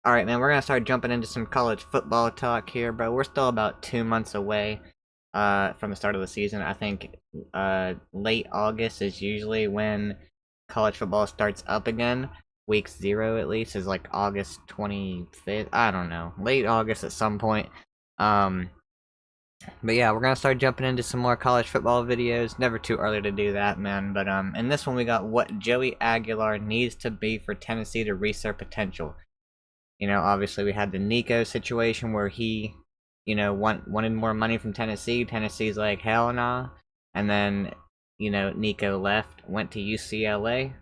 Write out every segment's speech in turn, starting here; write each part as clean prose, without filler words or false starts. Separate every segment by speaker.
Speaker 1: All right, man, we're gonna start jumping into some college football talk here, bro. We're still about 2 months away, from the start of the season. I think, late August is usually when college football starts up again. Week 0, at least, is like August 25th. I don't know, late August at some point. Um, but yeah, we're gonna start jumping into some more college football videos. Never too early to do that, man. But in this one we got what Joey Aguilar needs to be for Tennessee to reach their potential. Obviously we had the Nico situation where he, wanted more money from Tennessee. Tennessee's like, hell nah. And then, Nico left, went to UCLA.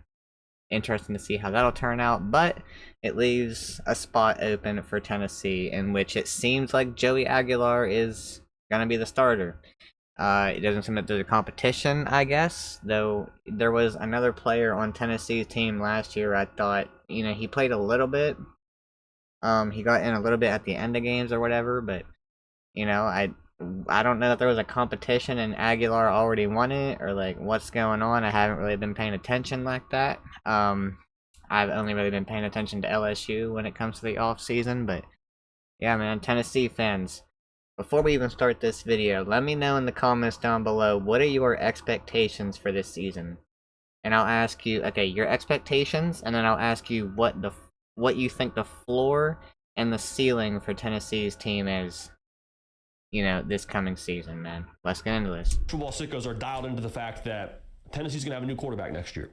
Speaker 1: Interesting to see how that'll turn out, but it leaves a spot open for Tennessee in which it seems like Joey Aguilar is going to be the starter. It doesn't seem that there's a competition, I guess, though there was another player on Tennessee's team last year. I thought, he played a little bit, he got in a little bit at the end of games or whatever, but you know, I I don't know if there was a competition and Aguilar already won it or like what's going on. I haven't really been paying attention like that. I've only really been paying attention to LSU when it comes to the off season, but yeah, man, Tennessee fans. Before we even start this video, let me know in the comments down below what are your expectations for this season, and I'll ask you, okay, your expectations, and then I'll ask you what you think the floor and the ceiling for Tennessee's team is, this coming season, man. Let's get into this.
Speaker 2: Football sickos are dialed into the fact that Tennessee's going to have a new quarterback next year.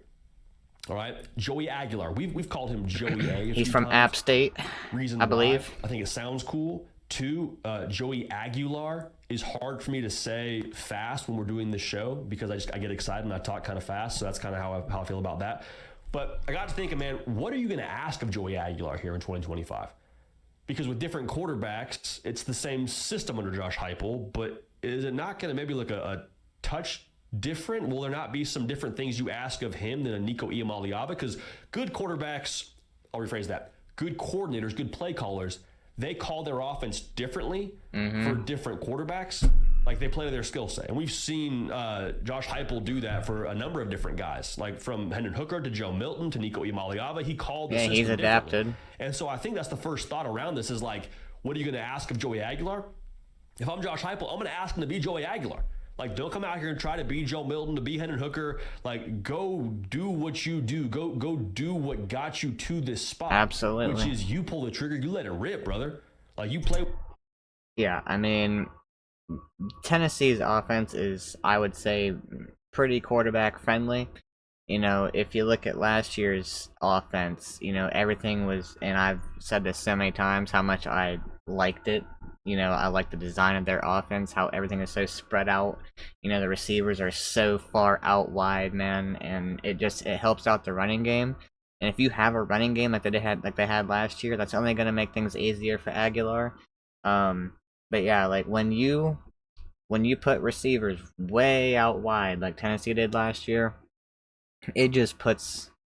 Speaker 2: All right, Joey Aguilar. We've called him Joey A.
Speaker 1: He's from App State,
Speaker 2: Reason
Speaker 1: I believe.
Speaker 2: why, I think it sounds cool. Two, Joey Aguilar is hard for me to say fast when we're doing this show because I get excited and I talk kind of fast. So that's kind of how I feel about that. But I got to thinking, man, what are you going to ask of Joey Aguilar here in 2025? Because with different quarterbacks, it's the same system under Josh Heupel, but is it not going to maybe look a touch different? Will there not be some different things you ask of him than a Nico Iamaleava? Because good quarterbacks, I'll rephrase that, good coordinators, good play callers, they call their offense differently for different quarterbacks. Like they play to their skill set. And we've seen Josh Heupel do that for a number of different guys, like from Hendon Hooker to Joe Milton to Nico Iamaleava. He called the system
Speaker 1: he's adapted.
Speaker 2: And so I think that's the first thought around this is like, what are you going to ask of Joey Aguilar? If I'm Josh Heupel, I'm going to ask him to be Joey Aguilar. Like, don't come out here and try to be Joe Milton, to be Hendon Hooker. Like, go do what you do. Go do what got you to this spot.
Speaker 1: Absolutely.
Speaker 2: Which is you pull the trigger, you let it rip, brother. Like, you play.
Speaker 1: Yeah, I mean, Tennessee's offense is, I would say, pretty quarterback friendly. If you look at last year's offense, everything was, and I've said this so many times, how much I liked it. I like the design of their offense, how everything is so spread out. The receivers are so far out wide, man, and it helps out the running game. And if you have a running game like they had last year, that's only going to make things easier for Aguilar. But yeah, like when you put receivers way out wide, like Tennessee did last year, it just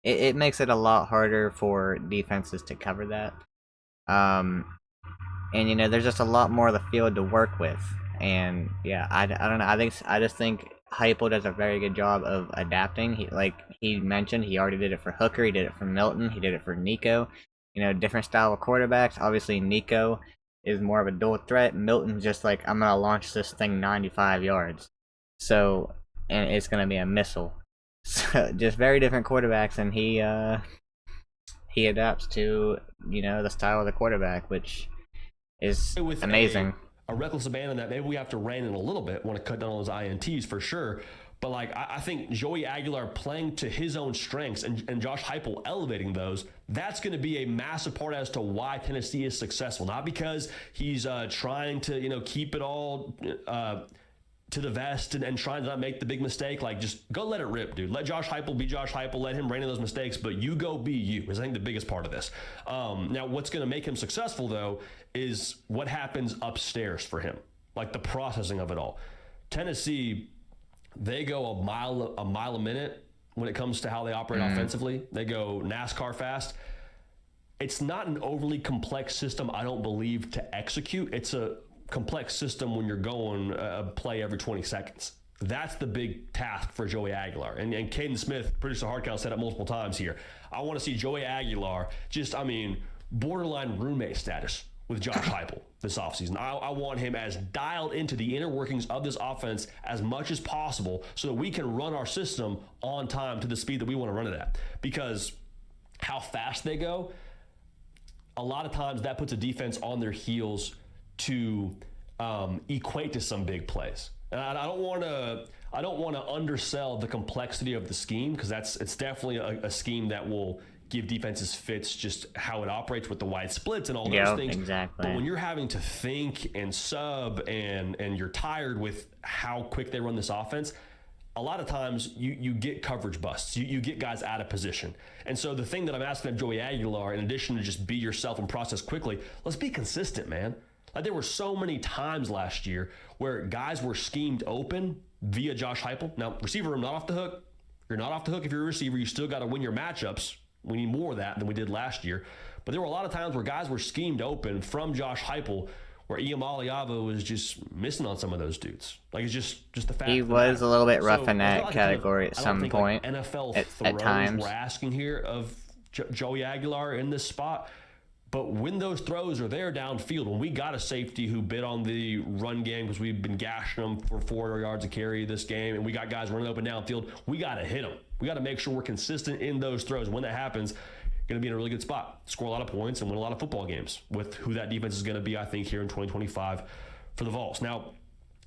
Speaker 1: it makes it a lot harder for defenses to cover that. And there's just a lot more of the field to work with. And yeah, I don't know. I just think Heupel does a very good job of adapting. He mentioned, he already did it for Hooker, he did it for Milton, he did it for Nico. Different style of quarterbacks. Obviously, Nico is more of a dual threat. Milton's just like, I'm gonna launch this thing 95 yards. So, and it's gonna be a missile. So just very different quarterbacks, and he adapts to the style of the quarterback, which is
Speaker 2: with
Speaker 1: amazing.
Speaker 2: A reckless abandon that maybe we have to rein in a little bit. Want to cut down on those INTs for sure. But like I think Joey Aguilar playing to his own strengths and Josh Heupel elevating those, that's going to be a massive part as to why Tennessee is successful. Not because he's trying to keep it all to the vest and trying to not make the big mistake. Like, just go let it rip, dude. Let Josh Heupel be Josh Heupel. Let him rein in those mistakes, but you go be you, is I think the biggest part of this. Now, what's going to make him successful, though, is what happens upstairs for him, like the processing of it all. Tennessee, they go a mile a minute when it comes to how they operate offensively. They go NASCAR fast. It's not an overly complex system, I don't believe, to execute. It's a complex system when you're going a play every 20 seconds. That's the big task for Joey Aguilar. And Caden Smith, producer Hardcount, said it multiple times here. I want to see Joey Aguilar just, borderline roommate status with Josh Heupel this offseason. I want him as dialed into the inner workings of this offense as much as possible so that we can run our system on time to the speed that we want to run it at. Because how fast they go, a lot of times that puts a defense on their heels to equate to some big plays. And I don't want to undersell the complexity of the scheme, because it's definitely a scheme that will give defenses fits just how it operates with the wide splits and all those
Speaker 1: Yep,
Speaker 2: things.
Speaker 1: exactly.
Speaker 2: But when you're having to think and sub and you're tired with how quick they run this offense, a lot of times you get coverage busts. You get guys out of position. And so the thing that I'm asking of Joey Aguilar, in addition to just be yourself and process quickly, let's be consistent, man. Like, there were so many times last year where guys were schemed open via Josh Heupel. Now, receiver room, not off the hook. You're not off the hook if you're a receiver. You still got to win your matchups. We need more of that than we did last year. But there were a lot of times where guys were schemed open from Josh Heupel, where Iamaliava was just missing on some of those dudes. Like, it's just the fact.
Speaker 1: He was a little bit rough in that category at some point.
Speaker 2: Like NFL
Speaker 1: at times.
Speaker 2: we're asking here of Joey Aguilar in this spot. But when those throws are there downfield, when we got a safety who bit on the run game because we've been gashing them for 4 yards of carry this game, and we got guys running open downfield, we got to hit them. We got to make sure we're consistent in those throws. When that happens, going to be in a really good spot, score a lot of points, and win a lot of football games with who that defense is going to be, I think, here in 2025 for the Vols. Now,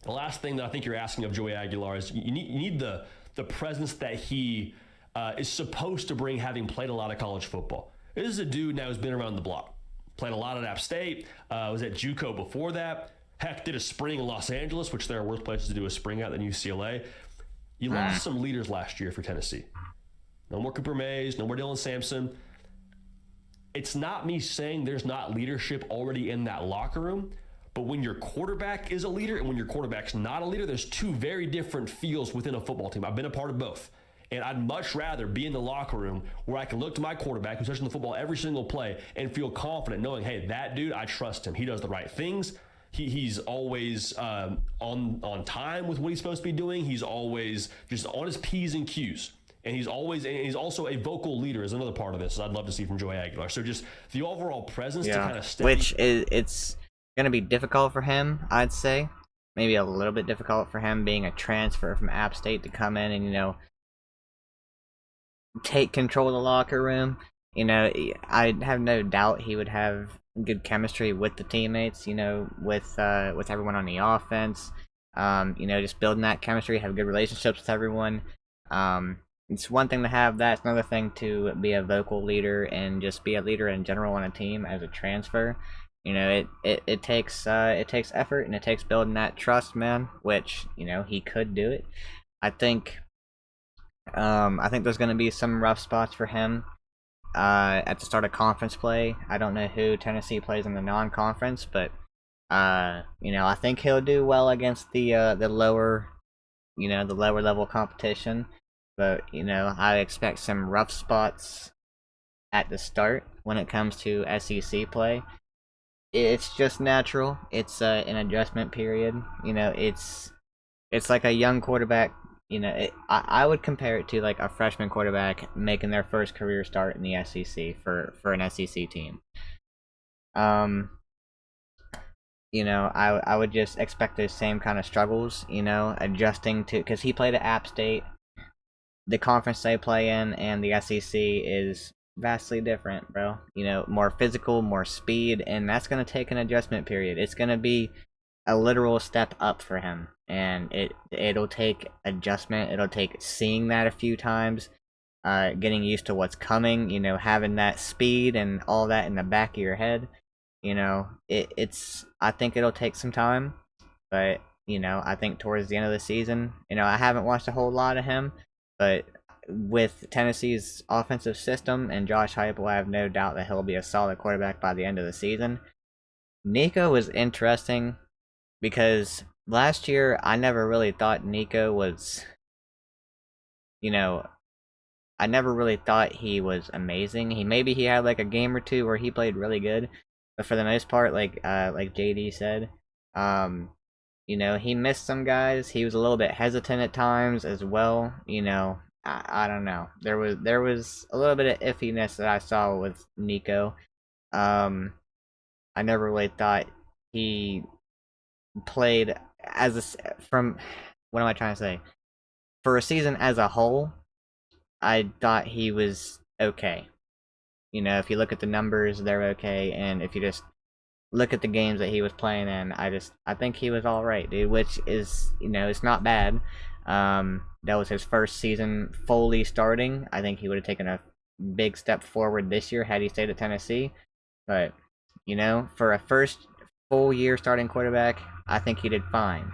Speaker 2: the last thing that I think you're asking of Joey Aguilar is you need the presence that he is supposed to bring, having played a lot of college football. This is a dude now who's been around the block. Played a lot at App State, was at JUCO before that. Heck, did a spring in Los Angeles, which there are worse places to do a spring at than UCLA. You lost some leaders last year for Tennessee. No more Cooper Mays, no more Dylan Sampson. It's not me saying there's not leadership already in that locker room, but when your quarterback is a leader and when your quarterback's not a leader, there's two very different feels within a football team. I've been a part of both. And I'd much rather be in the locker room where I can look to my quarterback who's touching the football every single play and feel confident knowing, hey, that dude, I trust him. He does the right things. He's always on time with what he's supposed to be doing. He's always just on his P's and Q's. And he's also a vocal leader is another part of this I'd love to see from Joey Aguilar. So just the overall presence to kind of step.
Speaker 1: Which it's going to be difficult for him, I'd say. Maybe a little bit difficult for him being a transfer from App State to come in and, take control of the locker room. I have no doubt he would have good chemistry with the teammates, with everyone on the offense. Just building that chemistry, have good relationships with everyone. It's one thing to have that. It's another thing to be a vocal leader and just be a leader in general on a team as a transfer. It takes effort, and it takes building that trust, man, which, he could do it. I think there's going to be some rough spots for him at the start of conference play. I don't know who Tennessee plays in the non-conference, but I think he'll do well against the lower level competition. But I expect some rough spots at the start when it comes to SEC play. It's just natural. It's an adjustment period. It's like a young quarterback. I would compare it to like a freshman quarterback making their first career start in the SEC for an SEC team. I would just expect those same kind of struggles, adjusting to, because he played at App State. The conference they play in and the SEC is vastly different, bro. More physical, more speed, and that's going to take an adjustment period. It's going to be a literal step up for him, and it'll take adjustment. It'll take seeing that a few times, getting used to what's coming, having that speed and all that in the back of your head. I think it'll take some time, but I think towards the end of the season, I haven't watched a whole lot of him, but with Tennessee's offensive system and Josh Heupel, I have no doubt that he'll be a solid quarterback by the end of the season. Nico was interesting because last year I never really thought Nico was, I never really thought he was amazing. He had like a game or two where he played really good, but for the most part, like JD said, he missed some guys. He was a little bit hesitant at times as well. I don't know. There was a little bit of iffiness that I saw with Nico. I never really thought he played as from what am I trying to say? For a season as a whole, I thought he was okay. You know, if you look at the numbers, they're okay, and if you just look at the games that he was playing in, I think he was all right, dude. Which is, it's not bad. That was his first season fully starting. I think he would have taken a big step forward this year had he stayed at Tennessee. But for a first full year starting quarterback, I think he did fine.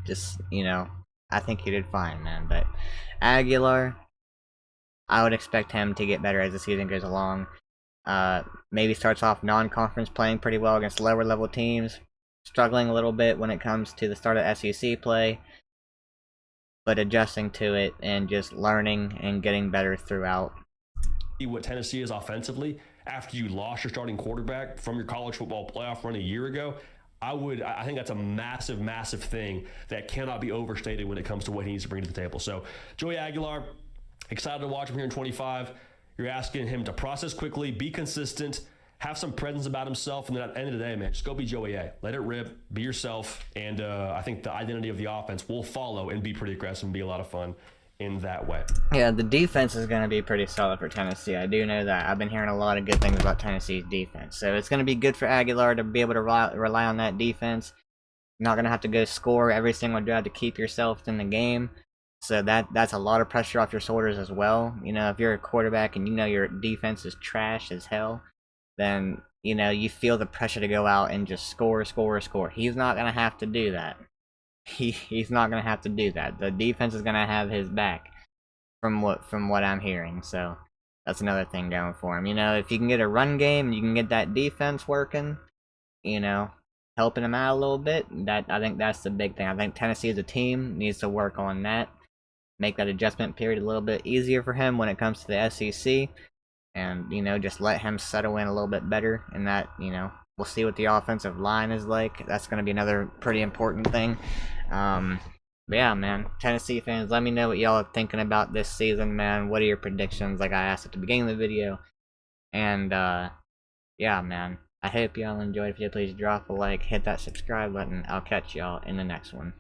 Speaker 1: Just I think he did fine, man. But Aguilar, I would expect him to get better as the season goes along. Maybe starts off non-conference playing pretty well against lower level teams, struggling a little bit when it comes to the start of SEC play, but adjusting to it and just learning and getting better throughout.
Speaker 2: What Tennessee is offensively after you lost your starting quarterback from your college football playoff run a year ago. I think that's a massive, massive thing that cannot be overstated when it comes to what he needs to bring to the table. So, Joey Aguilar, excited to watch him here in 25. You're asking him to process quickly, be consistent, have some presence about himself, and then at the end of the day, man, just go be Joey A. Let it rip, be yourself, and I think the identity of the offense will follow and be pretty aggressive and be a lot of fun in that way.
Speaker 1: Yeah, the defense is going to be pretty solid for Tennessee. I do know that. I've been hearing a lot of good things about Tennessee's defense. So it's going to be good for Aguilar to be able to rely on that defense. You're not going to have to go score every single drive to keep yourself in the game. So that's a lot of pressure off your shoulders as well. If you're a quarterback and your defense is trash as hell, then you feel the pressure to go out and just score, score, score. He's not going to have to do that. He's not going to have to do that. The defense is going to have his back from what I'm hearing. So that's another thing going for him. If you can get a run game and you can get that defense working, you know, helping him out a little bit, that I think that's the big thing. I think Tennessee as a team needs to work on that. Make that adjustment period a little bit easier for him when it comes to the SEC, and just let him settle in a little bit better. And that we'll see what the offensive line is like. That's going to be another pretty important thing. But yeah, man, Tennessee fans, let me know what y'all are thinking about this season, man. What are your predictions, like I asked at the beginning of the video? And yeah, man, I hope y'all enjoyed. If you please drop a like, hit that subscribe button. I'll catch y'all in the next one.